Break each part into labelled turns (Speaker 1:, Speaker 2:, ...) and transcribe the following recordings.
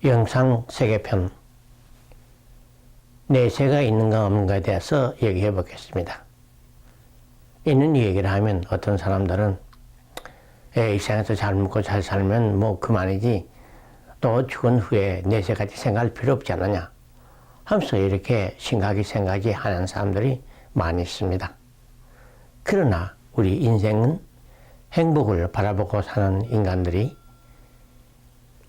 Speaker 1: 영상 세계편 내세가 있는가 없는가에 대해서 얘기해 보겠습니다. 있는 얘기를 하면 어떤 사람들은 이 세상에서 잘 먹고 잘 살면 뭐 그만이지 또 죽은 후에 내세까지 생각할 필요 없지 않느냐 하면서 이렇게 심각하게 생각이 하는 사람들이 많이 있습니다. 그러나 우리 인생은 행복을 바라보고 사는 인간들이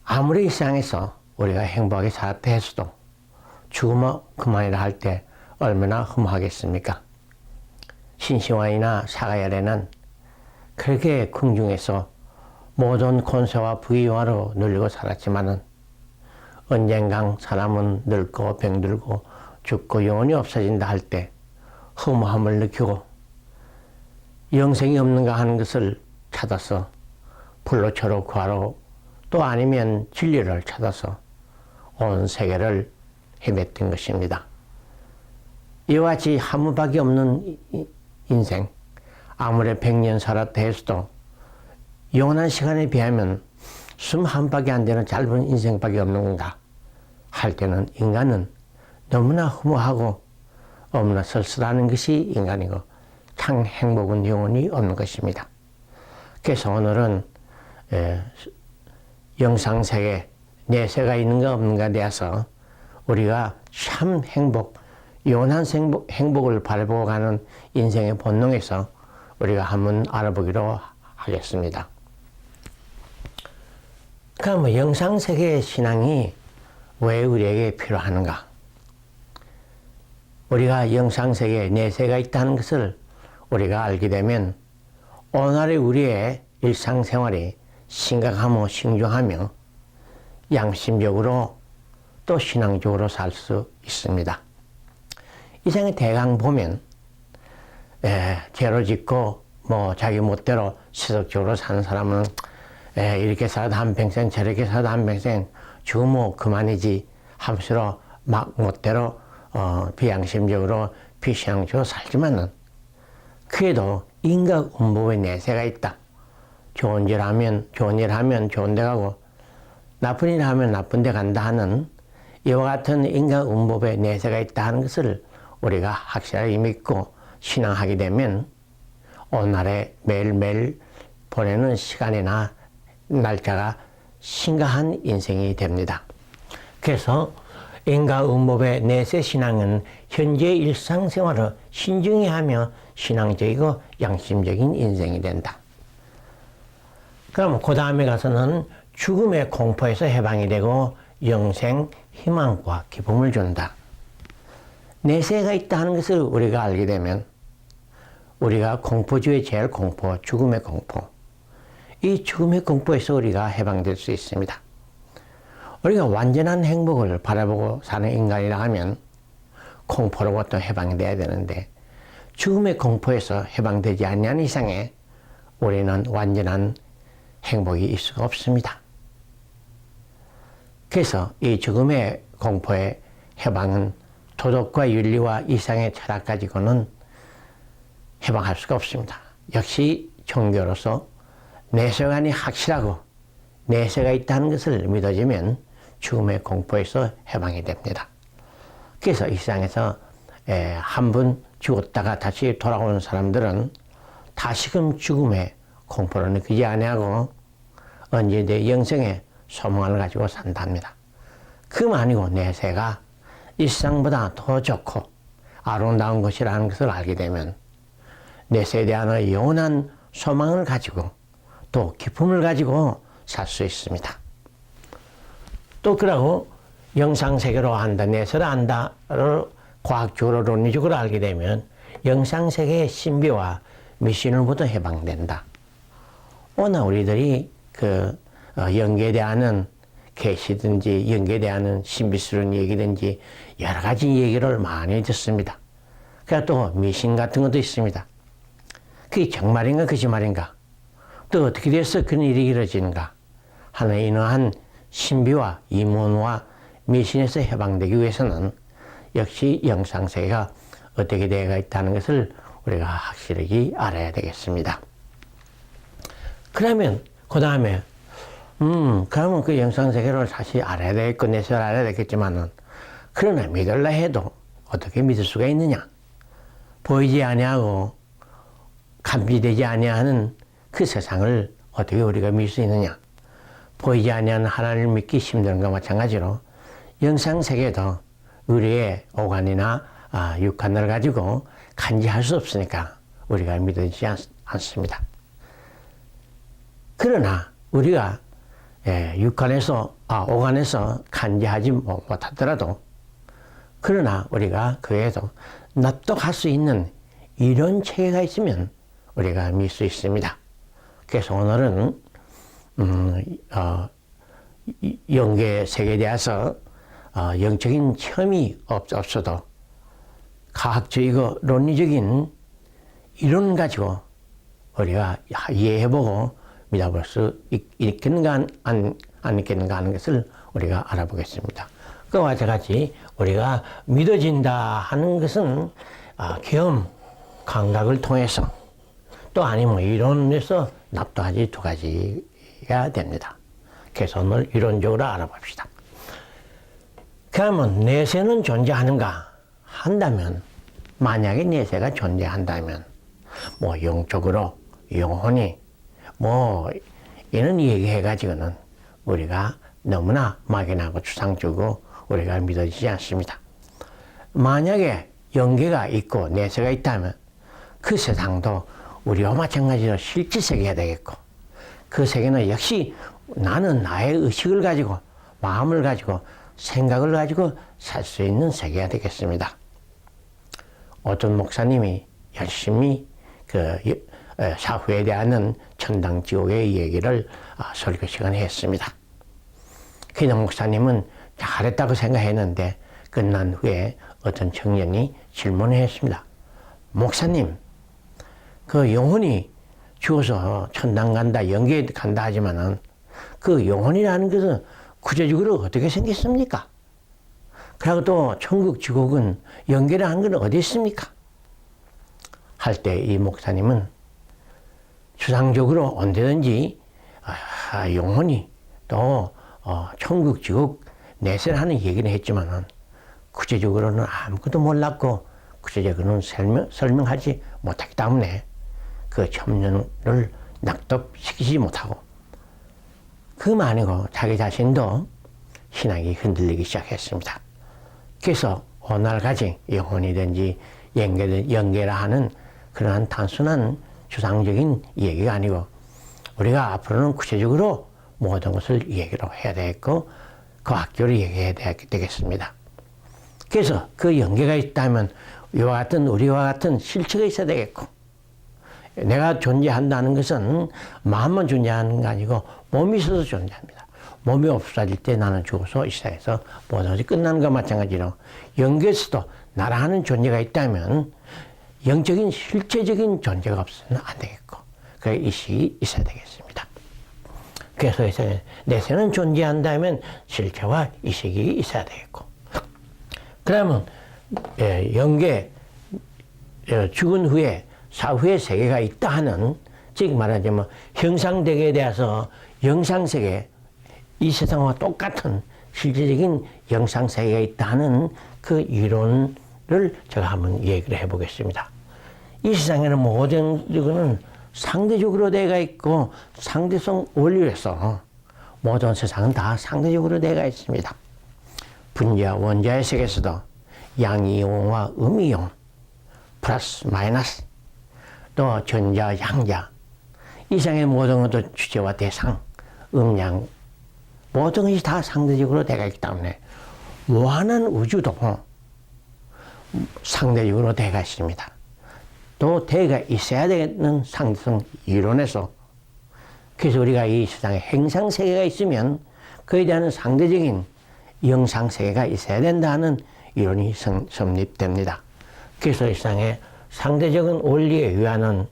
Speaker 1: 아무리 이 세상에서 우리가 행복하게 살았다 해서도 죽으면 그만이라 할 때 얼마나 허무하겠습니까? 신시환이나 사가열에는 그렇게 궁중에서 모든 권세와 부귀영화로 누리고 살았지만은 언젠간 사람은 늙고 병들고 죽고 영원히 없어진다 할 때 허무함을 느끼고 영생이 없는가 하는 것을 찾아서 불로초로 구하러 또 아니면 진리를 찾아서 온 세계를 헤맸던 것입니다. 이와 같이 한 번밖에 없는 인생, 아무리 100년 살았다 해서도 영원한 시간에 비하면 숨 한 밖에 안 되는 짧은 인생밖에 없는 건가 할 때는 인간은 너무나 허무하고 너무나 쓸쓸하는 것이 인간이고 참 행복은 영원히 없는 것입니다. 그래서 오늘은 영상세계 내세가 있는가 없는가에 대해서 우리가 참 영원한 행복을 바라보고 가는 인생의 본능에서 우리가 한번 알아보기로 하겠습니다. 그럼 영상세계의 신앙이 왜 우리에게 필요한가? 우리가 영상세계에 내세가 있다는 것을 우리가 알게 되면 오늘의 우리의 일상생활이 심각하며 신중하며 양심적으로 또 신앙적으로 살 수 있습니다. 이 세상에 대강 보면 죄로 짓고 뭐 자기 멋대로 세속적으로 사는 사람은 이렇게 살아도 한평생 저렇게 살아도 한평생 죽으면 그만이지 하면서 막 멋대로 비양심적으로 비신앙적으로 살지만은 그래도 인과응보의 내세가 있다. 좋은 일 하면 좋은 데 가고 나쁜 일 하면 나쁜 데 간다 하는 이와 같은 인과응보의 내세가 있다 하는 것을 우리가 확실하게 믿고 신앙하게 되면 오늘날에 매일매일 보내는 시간이나 날짜가 심각한 인생이 됩니다. 그래서 인과응보의 내세 신앙은 현재 일상생활을 신중히 하며 신앙적이고 양심적인 인생이 된다. 그럼 그 다음에 가서는 죽음의 공포에서 해방이 되고 영생, 희망과 기쁨을 준다. 내세가 있다는 것을 우리가 알게 되면 우리가 공포 중에 제일 공포, 죽음의 공포. 이 죽음의 공포에서 우리가 해방될 수 있습니다. 우리가 완전한 행복을 바라보고 사는 인간이라 하면 공포로부터 해방이 돼야 되는데 죽음의 공포에서 해방되지 않는 이상에 우리는 완전한 행복이 있을 수가 없습니다. 그래서 이 죽음의 공포의 해방은 도덕과 윤리와 이상의 철학 가지고는 해방할 수가 없습니다. 역시 종교로서 내세관이 확실하고 내세가 있다는 것을 믿어지면 죽음의 공포에서 해방이 됩니다. 그래서 이 세상에서 한 번 죽었다가 다시 돌아오는 사람들은 다시금 죽음의 공포를 느끼지 아니하고 언제 내 영생의 소망을 가지고 산답니다. 그만이고 내세가 일상보다 더 좋고 아름다운 것이라는 것을 알게 되면 내세에 대한 영원한 소망을 가지고 또 기쁨을 가지고 살 수 있습니다. 또 그러고 영상세계로 한다, 내세를 한다를 과학적으로 논리적으로 알게 되면 영상세계의 신비와 미신으로부터 해방된다. 오늘 우리들이 영계에 대한 계시든지 영계에 대한 신비스러운 얘기든지 여러 가지 얘기를 많이 듣습니다. 그러니까 또 미신 같은 것도 있습니다. 그게 정말인가 거짓말인가? 또 어떻게 돼서 그런 일이 이루어지는가? 하는 이러한 신비와 이문과 미신에서 해방되기 위해서는 역시 영상세계가 어떻게 되어 있다는 것을 우리가 확실하게 알아야 되겠습니다. 그러면 그 다음에 그러면 그 영상세계를 사실 알아야 되겠고, 내세를 알아야 되겠지만은, 그러나 믿을라 해도 어떻게 믿을 수가 있느냐? 보이지 아니하고, 감지되지 아니하는 그 세상을 어떻게 우리가 믿을 수 있느냐? 보이지 아니하는 하나님을 믿기 힘든 것과 마찬가지로, 영상세계도 우리의 오간이나 육간을 가지고 간지할 수 없으니까 우리가 믿어지지 않습니다. 그러나 우리가 육간에서 오간에서 간지하지 못하더라도 그러나 우리가 그에도 납득할 수 있는 이런 체계가 있으면 우리가 믿을 수 있습니다. 그래서 오늘은 영계 세계에 대해서 영적인 체험이 없어도 과학적이고論理적인 이론 가지고 우리가 이해해보고 믿어볼 수 있겠는가 안 있겠는가 하는 것을 우리가 알아보겠습니다. 그와 같이 우리가 믿어진다 하는 것은 경험, 감각을 통해서 또 아니면 이론에서 납득하지 두 가지가 됩니다. 그래서 오늘 이론적으로 알아봅시다. 그러면 내세는 존재하는가 한다면 만약에 내세가 존재한다면 뭐 영적으로 영혼이 뭐 이런 얘기해가지고는 우리가 너무나 막연하고 추상적이고 우리가 믿어지지 않습니다. 만약에 영계가 있고 내세가 있다면 그 세상도 우리와 마찬가지로 실제 세계가 되겠고 그 세계는 역시 나는 나의 의식을 가지고 마음을 가지고 생각을 가지고 살 수 있는 세계가 되겠습니다. 어떤 목사님이 열심히 사후에 대한 천당 지옥의 얘기를 설교 시간에 했습니다. 그냥 목사님은 잘했다고 생각했는데 끝난 후에 어떤 청년이 질문을 했습니다. 목사님, 그 영혼이 죽어서 천당 간다, 영계에 간다 하지만은 그 영혼이라는 것은 구체적으로 어떻게 생겼습니까? 그리고 또 천국, 지옥은 영계라는 건 어디 있습니까? 할 때 이 목사님은 추상적으로 언제든지 영혼이 또 천국, 지옥, 내세라는 얘기를 했지만은 구체적으로는 아무것도 몰랐고 구체적으로는 설명하지 못하기 때문에 그 청년을 납득시키지 못하고 그만이고 자기 자신도 신앙이 흔들리기 시작했습니다. 그래서 오늘 가진 영혼이든지 영계라 하는 그러한 단순한 추상적인 얘기가 아니고 우리가 앞으로는 구체적으로 모든 것을 얘기로 해야 되겠고 과학적으로 얘기해야 되겠습니다. 그래서 그 영계가 있다면 우리와 같은 실체가 있어야 되겠고 내가 존재한다는 것은 마음만 존재하는 게 아니고 몸이 있어서 존재합니다. 몸이 없어질 때 나는 죽어서 이 세상에서 모든 것이 끝나는 것과 마찬가지로 영계에서도 나라는 존재가 있다면 영적인 실체적인 존재가 없으면 안 되겠고 그 의식이 있어야 되겠습니다. 그래서 내세는 존재한다면 실체와 의식이 있어야 되겠고 그러면 영계 죽은 후에 사후의 세계가 있다 하는 즉 말하자면 형상세계에 대해서 영상세계 이 세상과 똑같은 실질적인 영상세계가 있다 하는 그 이론을 제가 한번 얘기를 해보겠습니다. 이 세상에는 모든 것은 상대적으로 되어 있고 상대성 원리에서 모든 세상은 다 상대적으로 되어 있습니다. 분자, 원자의 세계에서도 양이용과 음이용, 플러스, 마이너스, 또 전자, 양자, 이 세상의 모든 것도 주체와 대상, 음양, 모든 것이 다 상대적으로 되어 있기 때문에 무한한 우주도 상대적으로 되어 있습니다. 또 되어 있어야 되는 상대성 이론에서 그래서 우리가 이 세상에 행상세계가 있으면 그에 대한 상대적인 영상세계가 있어야 된다는 이론이 성립됩니다. 그래서 이 세상에 상대적인 원리에 의하는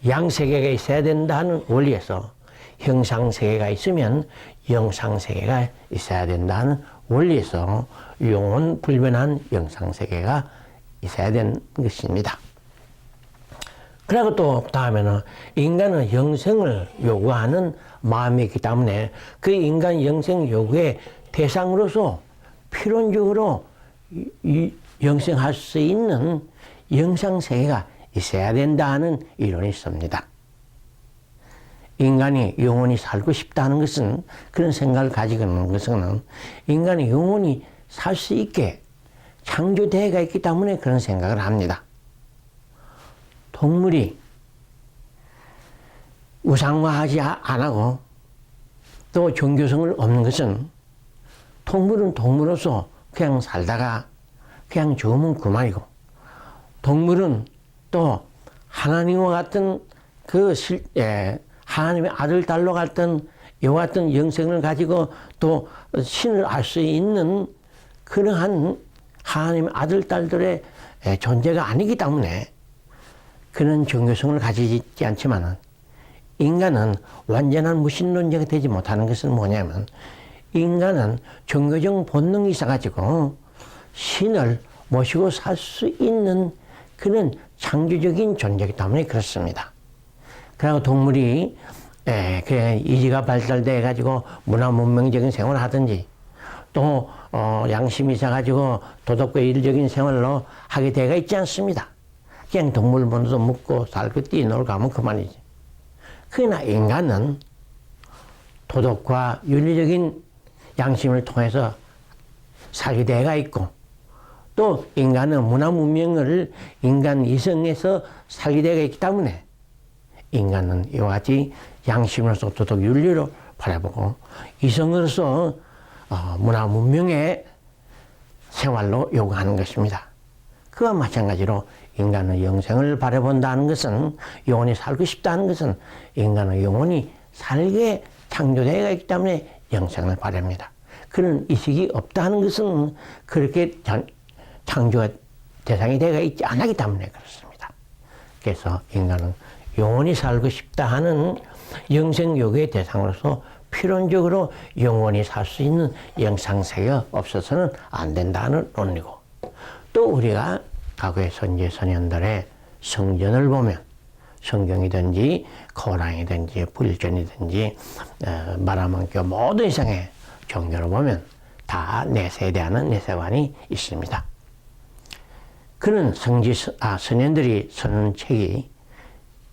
Speaker 1: 양세계가 있어야 된다는 원리에서 형상세계가 있으면 영상세계가 있어야 된다는 원리에서 영원 불변한 영상세계가 있어야 되는 것입니다. 그리고 또 다음에는 인간은 영생을 요구하는 마음이 있기 때문에 그 인간 영생 요구의 대상으로서 필연적으로 영생할 수 있는 영상세계가 있어야 된다는 이론이 있습니다. 인간이 영원히 살고 싶다는 것은, 그런 생각을 가지고 있는 것은 인간이 영원히 살 수 있게 창조대가 있기 때문에 그런 생각을 합니다. 동물이 우상화하지 안 하고 또 종교성을 없는 것은, 동물은 동물로서 그냥 살다가 그냥 죽으면 그만이고, 동물은 또 하나님과 같은 하나님의 아들, 딸로 같은 이와 같은 영생을 가지고 또 신을 알 수 있는 그러한 하나님의 아들, 딸들의 존재가 아니기 때문에 그런 종교성을 가지지 않지만, 인간은 완전한 무신론자가 되지 못하는 것은 뭐냐면, 인간은 종교적 본능이 있어가지고 신을 모시고 살 수 있는 그런 창조적인 존재이기 때문에 그렇습니다. 그리고 동물이 이지가 발달돼 가지고 문화 문명적인 생활을 하든지, 또 양심이 있어가지고 도덕과 윤리적인 생활로 하게 되어 있지 않습니다. 그냥 동물 번호도 먹고 살고 뛰놀고 하면 그만이지. 그러나 인간은 도덕과 윤리적인 양심을 통해서 살게 되어 있고, 또 인간은 문화 문명을 인간 이성에서 살게 되어 있기 때문에 인간은 이와 같이 양심으로서 도덕 윤리로 바라보고, 이성으로서 문화 문명의 생활로 요구하는 것입니다. 그와 마찬가지로 인간은 영생을 바라본다는 것은, 영원히 살고 싶다는 것은 인간은 영원히 살게 창조되어 있기 때문에 영생을 바랍니다. 그런 의식이 없다는 것은 그렇게 창조가 대상이 되어 있지 않기 때문에 그렇습니다. 그래서 인간은 영원히 살고 싶다 하는 영생 요구의 대상으로서 필연적으로 영원히 살 수 있는 영상세계가 없어서는 안 된다는 논리고, 또 우리가 과거의 선지 선현들의 성전을 보면, 성경이든지 거란이든지 불전이든지 마라만교 모든 이상의 종교를 보면 다 내세에 대한 내세관이 있습니다. 그런 선현들이 쓰는 책이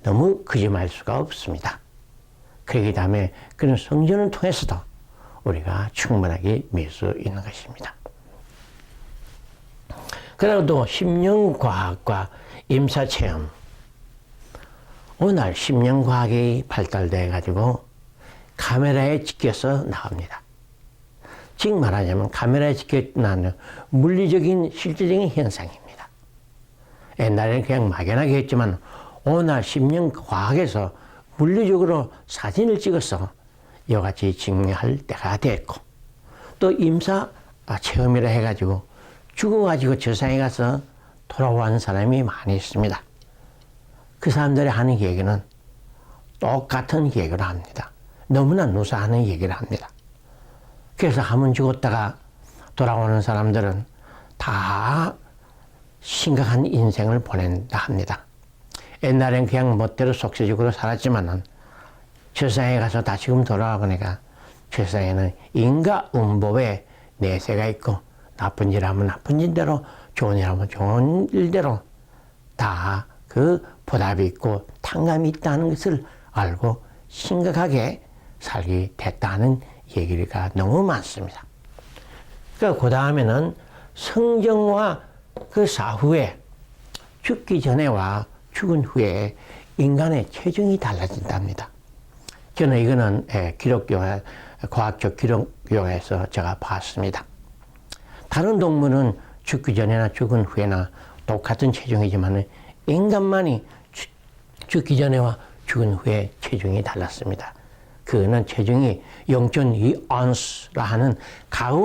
Speaker 1: 너무 거짓말일 수가 없습니다. 그렇기 때문에 그런 성전을 통해서도 우리가 충분하게 믿을 수 있는 것입니다. 그리고 또 심령과학과 임사체험. 오늘 심령과학이 발달돼 가지고 카메라에 찍혀서 나옵니다. 즉 말하자면 카메라에 찍혀 나오는 물리적인 실질적인 현상입니다. 옛날에는 그냥 막연하게 했지만 오늘 심령과학에서 물리적으로 사진을 찍어서 이와 같이 증명할 때가 됐고, 또 임사 체험이라 해가지고 죽어가지고 저 세상에 가서 돌아온 사람이 많이 있습니다. 그 사람들이 하는 얘기는 똑같은 얘기를 합니다. 너무나 누사하는 얘기를 합니다. 그래서 한 번 죽었다가 돌아오는 사람들은 다 심각한 인생을 보낸다 합니다. 옛날엔 그냥 멋대로 속세적으로 살았지만은 저 세상에 가서 다시금 돌아가니까 저 세상에는 인과 음법에 내세가 있고, 나쁜 일 하면 나쁜 일대로, 좋은 일 하면 좋은 일대로 다 그 보답이 있고 탕감이 있다는 것을 알고 심각하게 살게 됐다는 얘기가 너무 많습니다. 그 다음에는 성정과 그 사후에, 죽기 전에와 죽은 후에 인간의 체중이 달라진답니다. 저는 이거는 과학적 기록교에서 제가 봤습니다. 다른 동물은 죽기 전이나 죽은 후에나 똑같은 체중이지만 인간만이 죽기 전에와 죽은 후에 체중이 달랐습니다. 그는 체중이 0.2온스라 하는 가우